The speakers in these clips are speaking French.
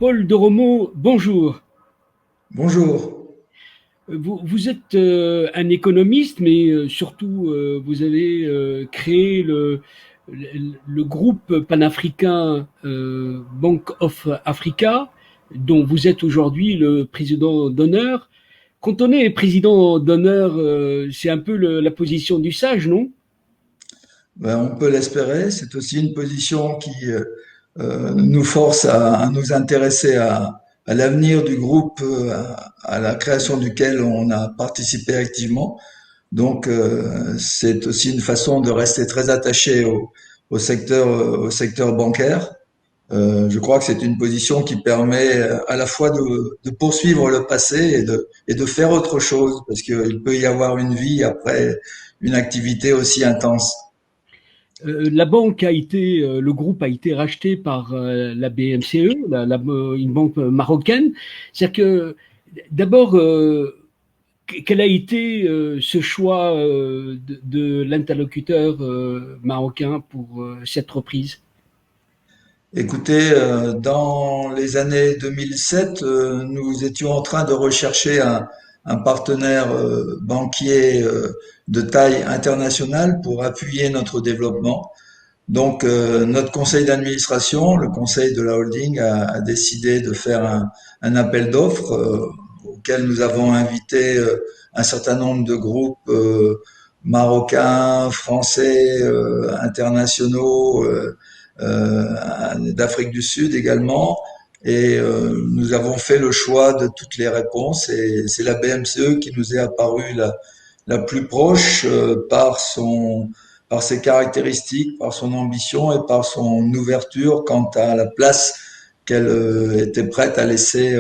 Paul de Romo, bonjour. Bonjour. Vous êtes un économiste, mais surtout vous avez créé le groupe panafricain Bank of Africa, dont vous êtes aujourd'hui le président d'honneur. Quand on est président d'honneur, c'est un peu la position du sage, non? On peut l'espérer. C'est aussi une position qui nous force à nous intéresser à l'avenir du groupe, à la création duquel on a participé activement. Donc, c'est aussi une façon de rester très attaché au secteur bancaire. Je crois que c'est une position qui permet à la fois de poursuivre le passé et de faire autre chose, parce qu'il peut y avoir une vie après une activité aussi intense. La banque a été, le groupe a été racheté par la BMCE, une banque marocaine. C'est-à-dire que d'abord, quel a été ce choix de l'interlocuteur marocain pour cette reprise? Écoutez, dans les années 2007, nous étions en train de rechercher un partenaire banquier de taille internationale pour appuyer notre développement. Donc, notre conseil d'administration, le conseil de la holding, a décidé de faire un appel d'offres auquel nous avons invité un certain nombre de groupes marocains, français, internationaux, d'Afrique du Sud également. Et nous avons fait le choix de toutes les réponses. Et c'est la BMCE qui nous est apparue la plus proche par ses caractéristiques, par son ambition et par son ouverture quant à la place qu'elle était prête à laisser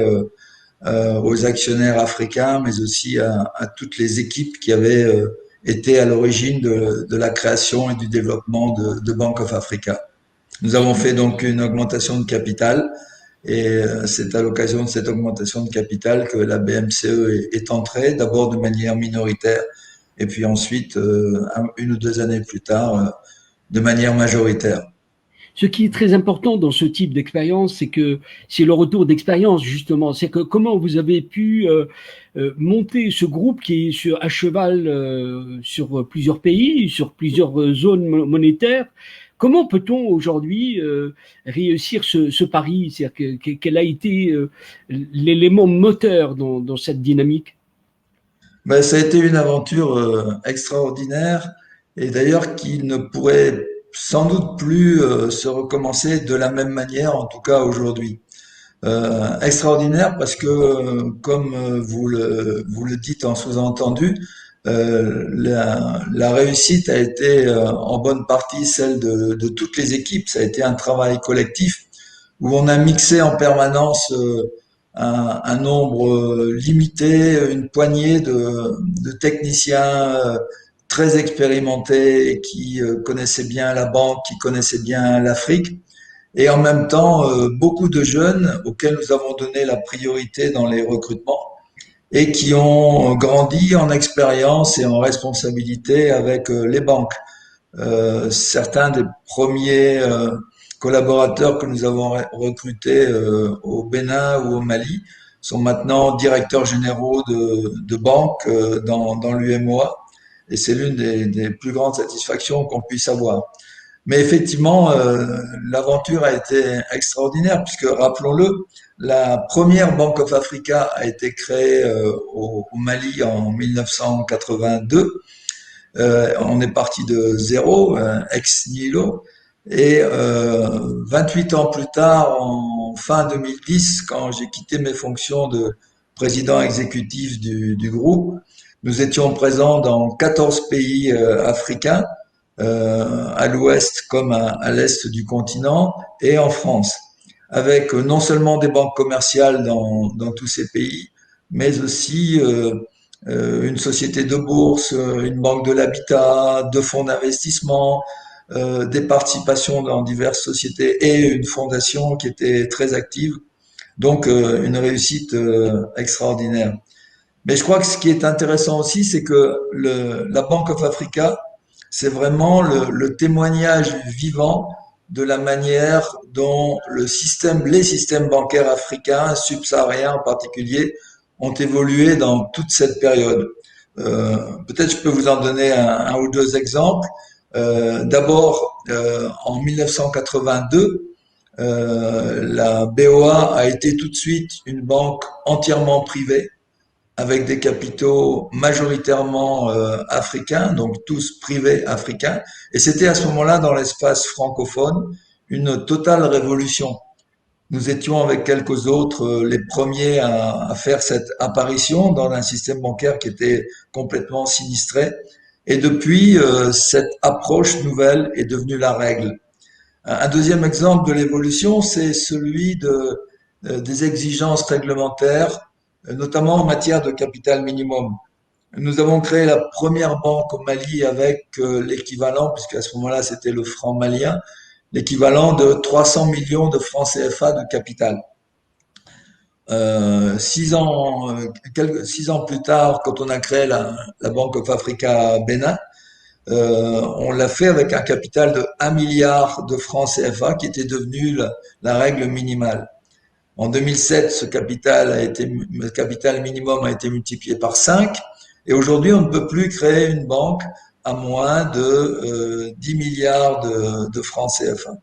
aux actionnaires africains, mais aussi à toutes les équipes qui avaient été à l'origine de la création et du développement de Bank of Africa. Nous avons fait donc une augmentation de capital et c'est à l'occasion de cette augmentation de capital que la BMCE est entrée, d'abord de manière minoritaire et puis ensuite, une ou deux années plus tard, de manière majoritaire. Ce qui est très important dans ce type d'expérience, c'est que c'est le retour d'expérience, justement. C'est que comment vous avez pu monter ce groupe qui est à cheval sur plusieurs pays, sur plusieurs zones monétaires. Comment peut-on aujourd'hui réussir ce pari? C'est-à-dire quel a été l'élément moteur dans cette dynamique? Ben, ça a été une aventure extraordinaire et d'ailleurs qui ne pourrait sans doute plus se recommencer de la même manière, en tout cas aujourd'hui. Extraordinaire parce que, comme vous le dites en sous-entendu, la réussite a été en bonne partie celle de toutes les équipes. Ça a été un travail collectif où on a mixé en permanence un nombre limité, une poignée de techniciens très expérimentés qui connaissaient bien la banque, qui connaissaient bien l'Afrique et en même temps beaucoup de jeunes auxquels nous avons donné la priorité dans les recrutements et qui ont grandi en expérience et en responsabilité avec les banques. Certains des premiers collaborateurs que nous avons recrutés au Bénin ou au Mali sont maintenant directeurs généraux de banques dans l'UMOA et c'est l'une des plus grandes satisfactions qu'on puisse avoir. Mais effectivement, l'aventure a été extraordinaire puisque, rappelons-le, la première Bank of Africa a été créée au Mali en 1982. On est parti de zéro, ex nihilo. Et 28 ans plus tard, en fin 2010, quand j'ai quitté mes fonctions de président exécutif du groupe, nous étions présents dans 14 pays africains à l'ouest comme à l'est du continent et en France, avec non seulement des banques commerciales dans tous ces pays, mais aussi une société de bourse, une banque de l'habitat, deux fonds d'investissement, des participations dans diverses sociétés et une fondation qui était très active. Donc une réussite extraordinaire. Mais je crois que ce qui est intéressant aussi, c'est que la Bank of Africa, c'est vraiment le témoignage vivant de la manière dont les systèmes bancaires africains, subsahariens en particulier, ont évolué dans toute cette période. Peut-être je peux vous en donner un ou deux exemples. D'abord, en 1982, la BOA a été tout de suite une banque entièrement privée, avec des capitaux majoritairement africains, donc tous privés africains. Et c'était à ce moment-là, dans l'espace francophone, une totale révolution. Nous étions avec quelques autres les premiers à faire cette apparition dans un système bancaire qui était complètement sinistré. Et depuis, cette approche nouvelle est devenue la règle. Un deuxième exemple de l'évolution, c'est celui des exigences réglementaires, notamment en matière de capital minimum. Nous avons créé la première banque au Mali avec l'équivalent, puisqu'à ce moment-là c'était le franc malien, l'équivalent de 300 millions de francs CFA de capital. 6 ans plus tard, quand on a créé la Banque of Africa Bénin, on l'a fait avec un capital de 1 milliard de francs CFA qui était devenu la règle minimale. En 2007, le capital minimum a été multiplié par 5 et aujourd'hui, on ne peut plus créer une banque à moins de 10 milliards de francs CFA.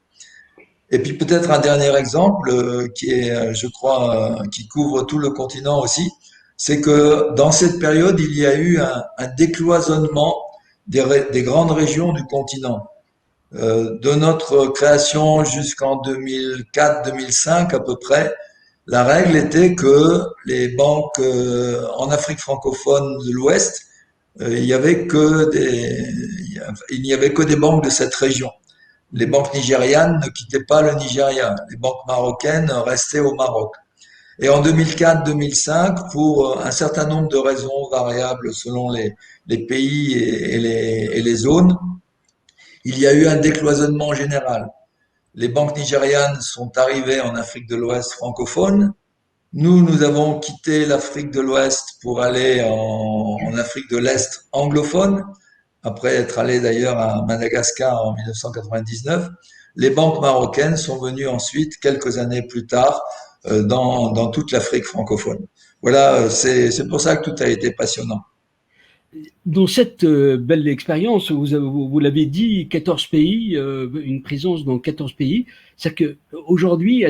Et puis peut-être un dernier exemple qui est, je crois, qui couvre tout le continent aussi, c'est que dans cette période, il y a eu un décloisonnement des grandes régions du continent. De notre création jusqu'en 2004-2005 à peu près, la règle était que les banques en Afrique francophone de l'Ouest, il n'y avait que des banques de cette région. Les banques nigérianes ne quittaient pas le Nigeria. Les banques marocaines restaient au Maroc. Et en 2004-2005, pour un certain nombre de raisons variables selon les pays et les zones, il y a eu un décloisonnement général. Les banques nigérianes sont arrivées en Afrique de l'Ouest francophone. Nous avons quitté l'Afrique de l'Ouest pour aller en Afrique de l'Est anglophone, après être allé d'ailleurs à Madagascar en 1999. Les banques marocaines sont venues ensuite, quelques années plus tard, dans toute l'Afrique francophone. Voilà, c'est pour ça que tout a été passionnant. Dans cette belle expérience, vous l'avez dit, 14 pays, une présence dans 14 pays. C'est-à-dire qu'aujourd'hui,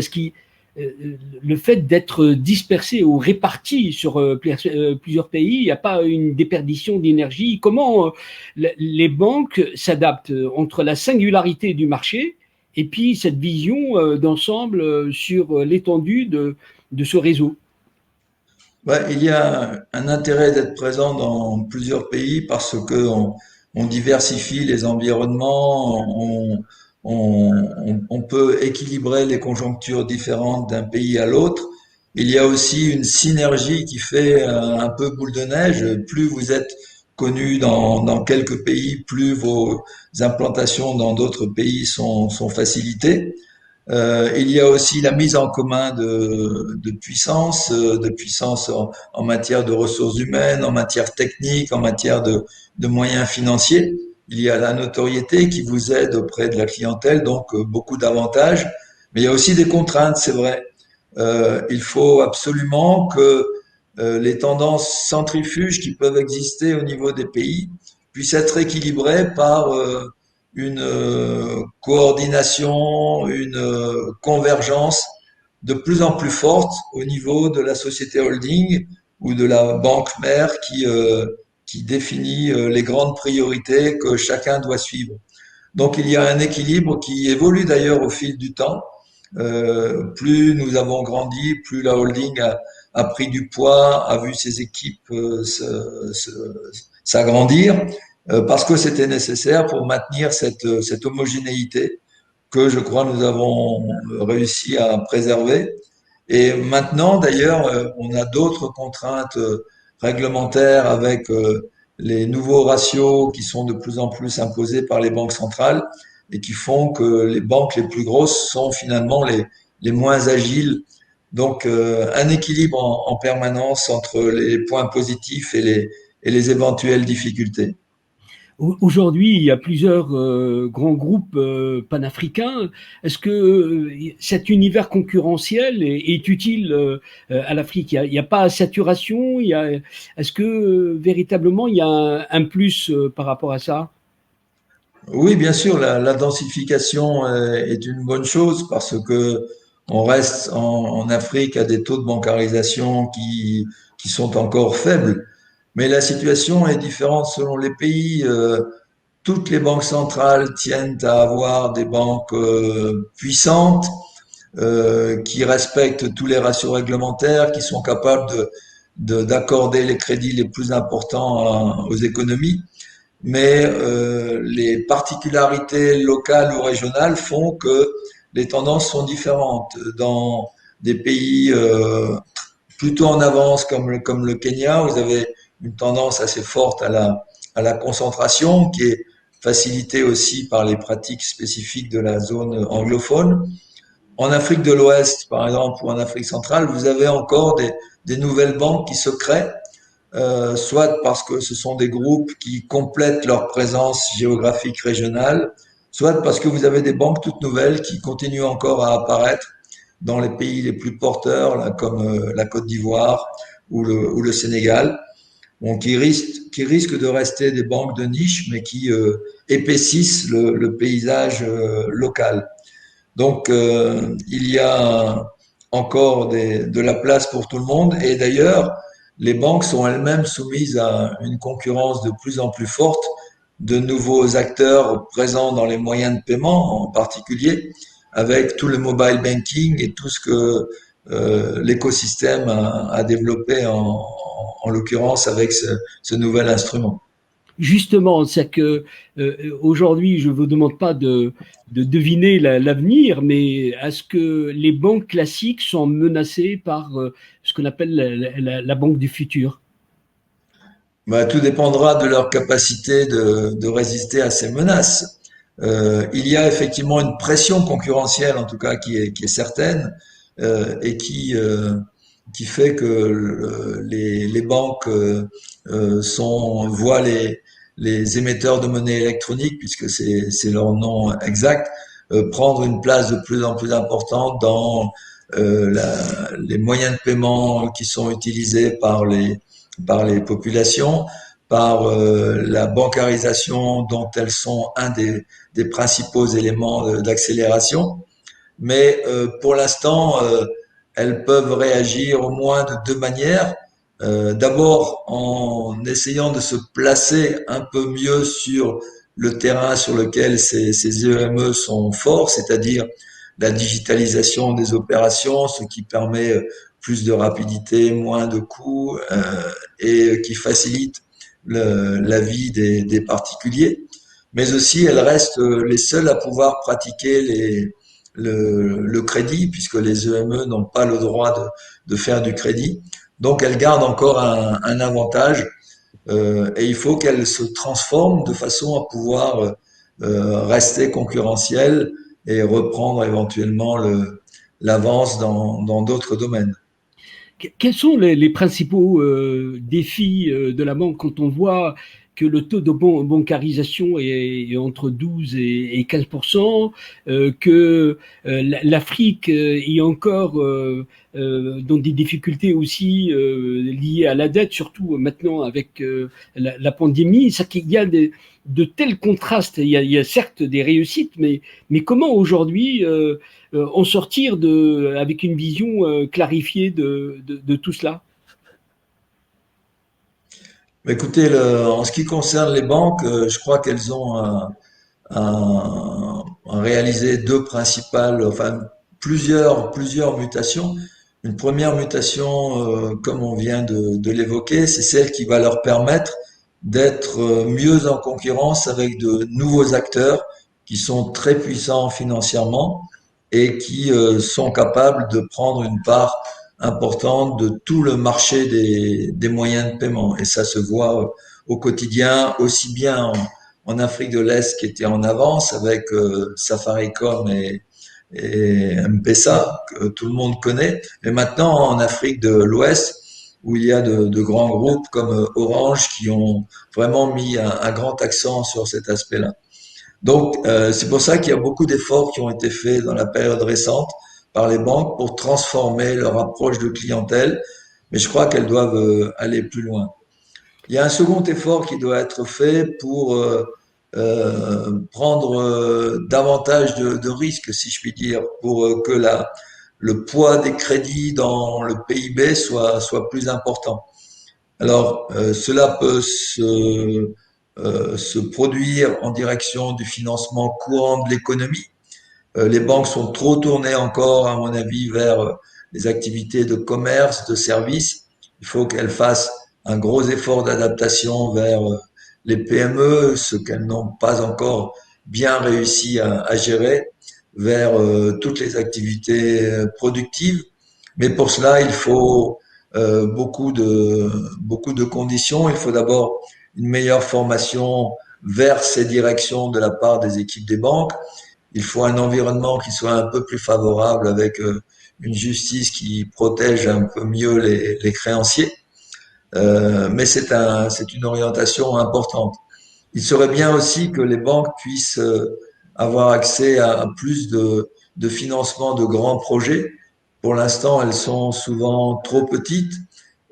le fait d'être dispersé ou réparti sur plusieurs pays, il n'y a pas une déperdition d'énergie. Comment les banques s'adaptent entre la singularité du marché et puis cette vision d'ensemble sur l'étendue de ce réseau? Ouais, il y a un intérêt d'être présent dans plusieurs pays parce que on diversifie les environnements, on peut équilibrer les conjonctures différentes d'un pays à l'autre. Il y a aussi une synergie qui fait un peu boule de neige. Plus vous êtes connu dans quelques pays, plus vos implantations dans d'autres pays sont facilitées. Il y a aussi la mise en commun de puissance en matière de ressources humaines, en matière technique, en matière de moyens financiers. Il y a la notoriété qui vous aide auprès de la clientèle, donc beaucoup d'avantages. Mais il y a aussi des contraintes, c'est vrai. Il faut absolument que les tendances centrifuges qui peuvent exister au niveau des pays puissent être équilibrées par une coordination, une convergence de plus en plus forte au niveau de la société holding ou de la banque mère qui définit les grandes priorités que chacun doit suivre. Donc il y a un équilibre qui évolue d'ailleurs au fil du temps. Plus nous avons grandi, plus la holding a pris du poids, a vu ses équipes s'agrandir parce que c'était nécessaire pour maintenir cette homogénéité que je crois nous avons réussi à préserver. Et maintenant, d'ailleurs, on a d'autres contraintes réglementaires avec les nouveaux ratios qui sont de plus en plus imposés par les banques centrales et qui font que les banques les plus grosses sont finalement les moins agiles. Donc, un équilibre en permanence entre les points positifs et les éventuelles difficultés. Aujourd'hui, il y a plusieurs grands groupes panafricains. Est-ce que cet univers concurrentiel est utile à l'Afrique? Il y a pas saturation? Est-ce que véritablement il y a un plus par rapport à ça? Oui, bien sûr, la densification est une bonne chose parce que on reste en Afrique à des taux de bancarisation qui sont encore faibles. Mais la situation est différente selon les pays. Toutes les banques centrales tiennent à avoir des banques puissantes, qui respectent tous les ratios réglementaires, qui sont capables d'accorder les crédits les plus importants aux économies. Mais les particularités locales ou régionales font que les tendances sont différentes. Dans des pays plutôt en avance comme le Kenya, vous avez une tendance assez forte à la concentration qui est facilitée aussi par les pratiques spécifiques de la zone anglophone. En Afrique de l'Ouest, par exemple, ou en Afrique centrale, vous avez encore des nouvelles banques qui se créent, soit parce que ce sont des groupes qui complètent leur présence géographique régionale, soit parce que vous avez des banques toutes nouvelles qui continuent encore à apparaître dans les pays les plus porteurs, là, comme la Côte d'Ivoire ou le Sénégal, bon, qui risquent de rester des banques de niche, mais qui épaississent le paysage local. Donc, il y a encore de la place pour tout le monde. Et d'ailleurs, les banques sont elles-mêmes soumises à une concurrence de plus en plus forte de nouveaux acteurs présents dans les moyens de paiement en particulier, avec tout le mobile banking et tout ce que l'écosystème a développé en l'occurrence avec ce nouvel instrument. Justement, c'est que aujourd'hui, je ne vous demande pas de deviner l'avenir, mais est-ce que les banques classiques sont menacées par ce qu'on appelle la banque du futur? Bah, tout dépendra de leur capacité de résister à ces menaces. Il y a effectivement une pression concurrentielle, en tout cas, qui est certaine et qui fait que les banques voient les émetteurs de monnaie électronique, puisque c'est leur nom exact, prendre une place de plus en plus importante dans les moyens de paiement qui sont utilisés par les populations, par la bancarisation dont elles sont un des principaux éléments d'accélération. Mais pour l'instant, elles peuvent réagir au moins de deux manières. D'abord en essayant de se placer un peu mieux sur le terrain sur lequel ces EME sont forts, c'est-à-dire la digitalisation des opérations, ce qui permet plus de rapidité, moins de coûts et qui facilite la vie des particuliers. Mais aussi, elles restent les seules à pouvoir pratiquer le crédit, puisque les EME n'ont pas le droit de faire du crédit. Donc, elles gardent encore un avantage et il faut qu'elles se transforment de façon à pouvoir rester concurrentielles et reprendre éventuellement l'avance dans d'autres domaines. Quels sont les principaux défis de la banque quand on voit que le taux de bancarisation est entre 12 et 15%, que l'Afrique est encore dans des difficultés aussi liées à la dette, surtout maintenant avec la pandémie. C'est qu'il y a de tels contrastes. Il y a certes des réussites, mais comment aujourd'hui en sortir avec une vision clarifiée de tout cela? Écoutez, en ce qui concerne les banques, je crois qu'elles ont réalisé deux principales, enfin plusieurs mutations. Une première mutation, comme on vient de l'évoquer, c'est celle qui va leur permettre d'être mieux en concurrence avec de nouveaux acteurs qui sont très puissants financièrement et qui sont capables de prendre une part importante de tout le marché des moyens de paiement. Et ça se voit au quotidien, aussi bien en Afrique de l'Est qui était en avance avec Safaricom et M-Pesa, que tout le monde connaît, mais maintenant en Afrique de l'Ouest, où il y a de grands groupes comme Orange qui ont vraiment mis un grand accent sur cet aspect-là. Donc, c'est pour ça qu'il y a beaucoup d'efforts qui ont été faits dans la période récente par les banques pour transformer leur approche de clientèle, mais je crois qu'elles doivent aller plus loin. Il y a un second effort qui doit être fait pour prendre davantage de risques, si je puis dire, pour que le poids des crédits dans le PIB soit plus important. Alors, cela peut se produire en direction du financement courant de l'économie. Les banques sont trop tournées encore, à mon avis, vers les activités de commerce, de services. Il faut qu'elles fassent un gros effort d'adaptation vers les PME, ce qu'elles n'ont pas encore bien réussi à gérer, vers toutes les activités productives. Mais pour cela, il faut beaucoup de conditions. Il faut d'abord une meilleure formation vers ces directions de la part des équipes des banques. Il faut un environnement qui soit un peu plus favorable avec une justice qui protège un peu mieux les créanciers. Mais c'est une orientation importante. Il serait bien aussi que les banques puissent avoir accès à plus de financement de grands projets. Pour l'instant, elles sont souvent trop petites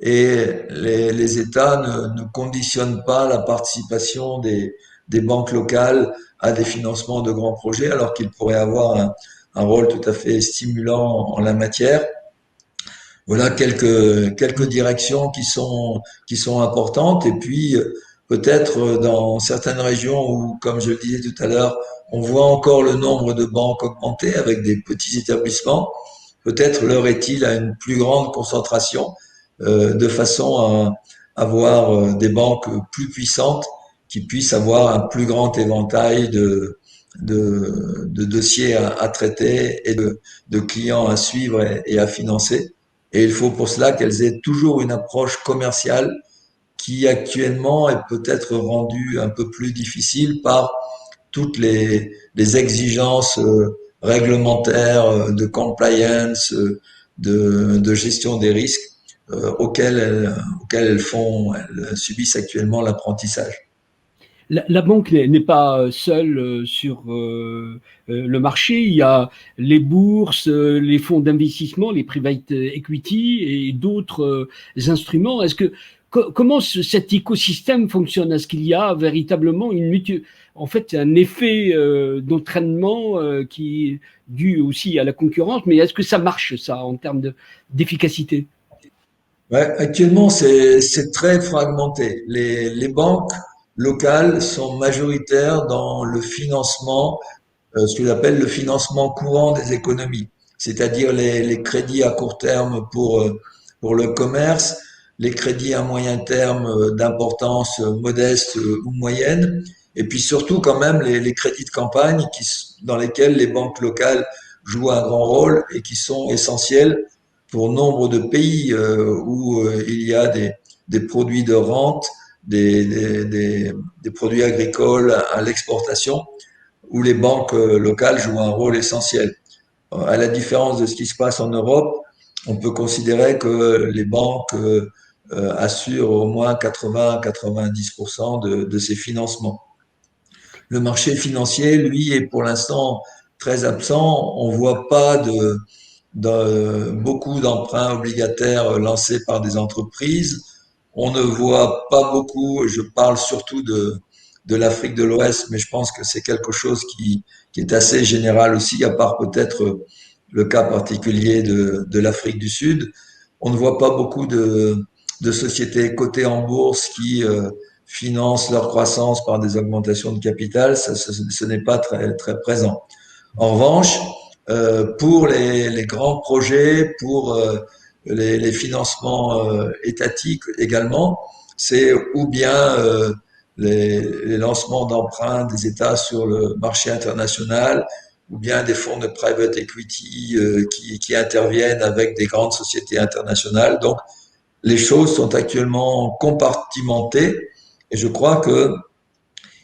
et les États ne conditionnent pas la participation des banques locales à des financements de grands projets, alors qu'ils pourraient avoir un rôle tout à fait stimulant en la matière. Voilà quelques directions qui sont importantes. Et puis, peut-être dans certaines régions où, comme je le disais tout à l'heure, on voit encore le nombre de banques augmenter avec des petits établissements, peut-être l'heure est-il à une plus grande concentration, de façon à avoir des banques plus puissantes qui puissent avoir un plus grand éventail de dossiers à traiter et de clients à suivre et à financer. Et il faut pour cela qu'elles aient toujours une approche commerciale qui actuellement est peut-être rendue un peu plus difficile par toutes les exigences réglementaires, de compliance, de gestion des risques auxquelles elles subissent actuellement l'apprentissage. La banque n'est pas seule sur le marché. Il y a les bourses, les fonds d'investissement, les private equity et d'autres instruments. Comment cet écosystème fonctionne? Est-ce qu'il y a véritablement en fait, un effet d'entraînement qui est dû aussi à la concurrence, mais est-ce que ça marche, ça, en termes d'efficacité? Ouais, actuellement, c'est très fragmenté. Les banques locales sont majoritaires dans le financement, ce qu'ils appellent le financement courant des économies, c'est-à-dire les crédits à court terme pour le commerce, les crédits à moyen terme d'importance modeste ou moyenne, et puis surtout quand même les crédits de campagne dans lesquels les banques locales jouent un grand rôle et qui sont essentiels pour nombre de pays où il y a des produits de rente, des produits agricoles à l'exportation, où les banques locales jouent un rôle essentiel. À la différence de ce qui se passe en Europe, on peut considérer que les banques assurent au moins 80-90% de ces financements. Le marché financier, lui, est pour l'instant très absent. On voit pas beaucoup d'emprunts obligataires lancés par des entreprises. On ne voit pas beaucoup, je parle surtout de l'Afrique de l'Ouest, mais je pense que c'est quelque chose qui est assez général aussi, à part peut-être le cas particulier de l'Afrique du Sud. On ne voit pas beaucoup de sociétés cotées en bourse qui financent leur croissance par des augmentations de capital. Ce n'est pas très présent. En revanche, pour les grands projets, pour les financements étatiques également, c'est ou bien les lancements d'emprunts des États sur le marché international, ou bien des fonds de private equity qui interviennent avec des grandes sociétés internationales. Donc, les choses sont actuellement compartimentées et je crois que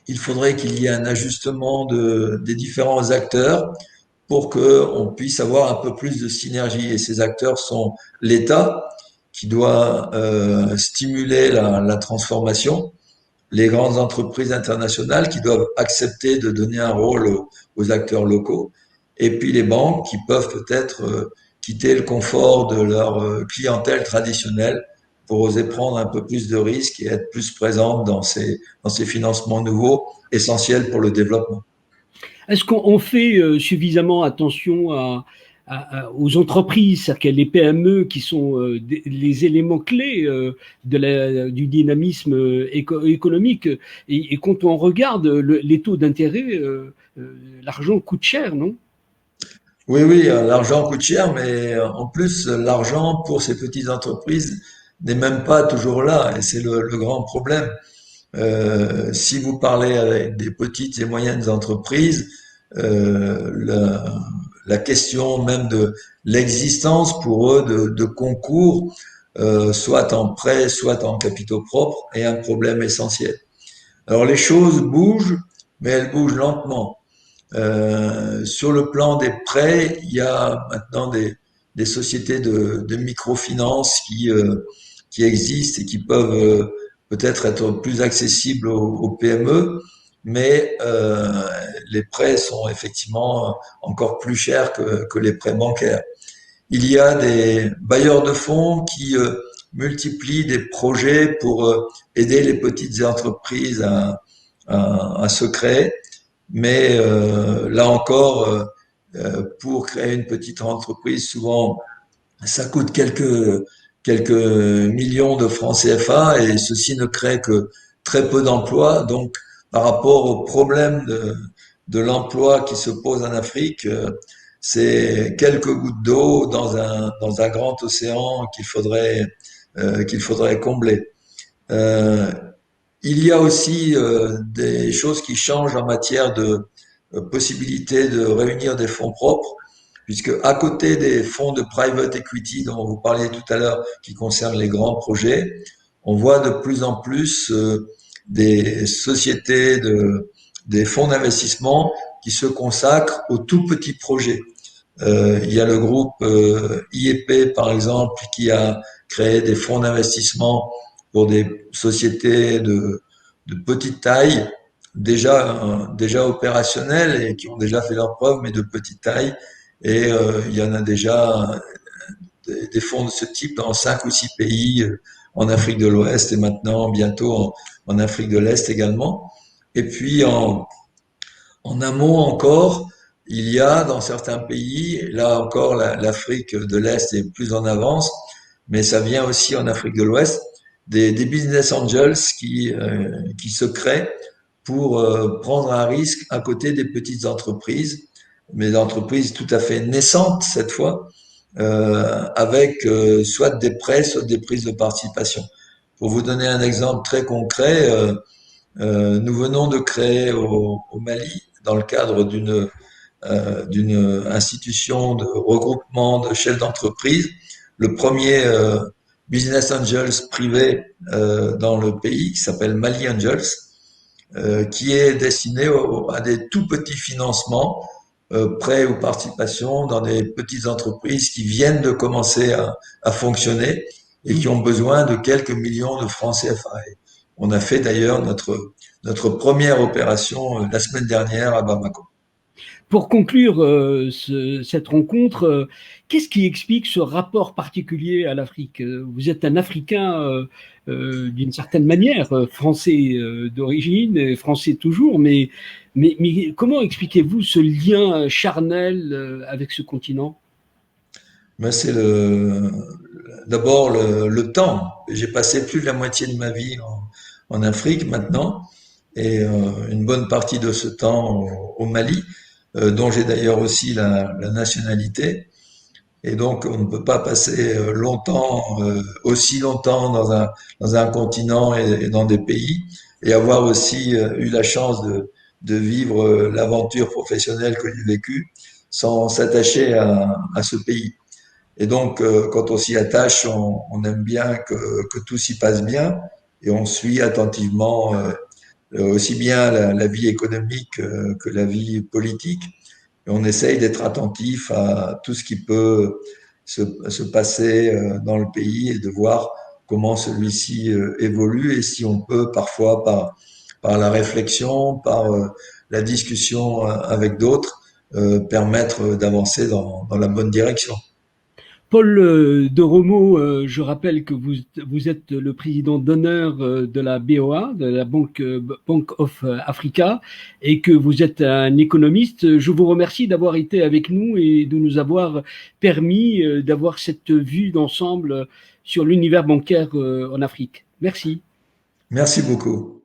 il faudrait qu'il y ait un ajustement des différents acteurs pour qu'on puisse avoir un peu plus de synergie. Et ces acteurs sont l'État, qui doit stimuler la transformation, les grandes entreprises internationales qui doivent accepter de donner un rôle aux acteurs locaux, et puis les banques qui peuvent peut-être quitter le confort de leur clientèle traditionnelle pour oser prendre un peu plus de risques et être plus présentes dans ces financements nouveaux essentiels pour le développement. Est-ce qu'on fait suffisamment attention aux entreprises, c'est-à-dire les PME qui sont les éléments clés du dynamisme économique et quand on regarde les taux d'intérêt, l'argent coûte cher, non? Oui, oui, l'argent coûte cher, mais en plus, l'argent pour ces petites entreprises n'est même pas toujours là, et c'est le grand problème. Si vous parlez avec des petites et moyennes entreprises, la question même de l'existence pour eux de concours, soit en prêt, soit en capitaux propres, est un problème essentiel. Alors les choses bougent, mais elles bougent lentement. Sur le plan des prêts, il y a maintenant des sociétés de microfinance qui existent et qui peuvent peut-être être plus accessibles aux PME, mais les prêts sont effectivement encore plus chers que les prêts bancaires. Il y a des bailleurs de fonds qui multiplient des projets pour aider les petites entreprises à se créer. Mais là encore, pour créer une petite entreprise, souvent, ça coûte quelques millions de francs CFA et ceci ne crée que très peu d'emplois. Donc, par rapport au problème de l'emploi qui se pose en Afrique, c'est quelques gouttes d'eau dans un grand océan qu'il faudrait combler. Euh, il y a aussi des choses qui changent en matière de possibilité de réunir des fonds propres, puisque à côté des fonds de private equity dont vous parliez tout à l'heure, qui concernent les grands projets, on voit de plus en plus des sociétés, des fonds d'investissement qui se consacrent aux tout petits projets. Il y a le groupe IEP, par exemple, qui a créé des fonds d'investissement pour des sociétés de petite taille, déjà opérationnelles et qui ont déjà fait leurs preuves, mais de petite taille. Et il y en a déjà des fonds de ce type dans 5 ou 6 pays en Afrique de l'Ouest et maintenant bientôt en Afrique de l'Est également. Et puis en amont encore, il y a dans certains pays, là encore l'Afrique de l'Est est plus en avance, mais ça vient aussi en Afrique de l'Ouest, des business angels qui se créent pour prendre un risque à côté des petites entreprises, mais des entreprises tout à fait naissantes cette fois, avec soit des prêts, soit des prises de participation. Pour vous donner un exemple très concret, nous venons de créer au Mali, dans le cadre d'une institution de regroupement de chefs d'entreprise, le premier business angels privé dans le pays, qui s'appelle Mali Angels, qui est destiné à des tout petits financements, prêts ou participations dans des petites entreprises qui viennent de commencer à fonctionner et qui ont besoin de quelques millions de francs CFA. On a fait d'ailleurs notre première opération la semaine dernière à Bamako. Pour conclure cette rencontre, qu'est-ce qui explique ce rapport particulier à l'Afrique? Vous êtes un Africain d'une certaine manière, français d'origine, et français toujours, mais comment expliquez-vous ce lien charnel avec ce continent? Mais c'est d'abord le temps. J'ai passé plus de la moitié de ma vie en Afrique maintenant, et une bonne partie de ce temps au Mali, dont j'ai d'ailleurs aussi la nationalité. Et donc, on ne peut pas passer longtemps, aussi longtemps dans un continent et dans des pays, et avoir aussi eu la chance de vivre l'aventure professionnelle que j'ai vécue sans s'attacher à ce pays. Et donc, quand on s'y attache, on aime bien que tout s'y passe bien, et on suit attentivement aussi bien la vie économique que la vie politique. Et on essaye d'être attentif à tout ce qui peut se passer dans le pays et de voir comment celui-ci évolue et si on peut parfois par la réflexion, par la discussion avec d'autres, permettre d'avancer dans la bonne direction. Paul de Romo, je rappelle que vous êtes le président d'honneur de la BOA, de la Bank of Africa, et que vous êtes un économiste. Je vous remercie d'avoir été avec nous et de nous avoir permis d'avoir cette vue d'ensemble sur l'univers bancaire en Afrique. Merci. Merci beaucoup.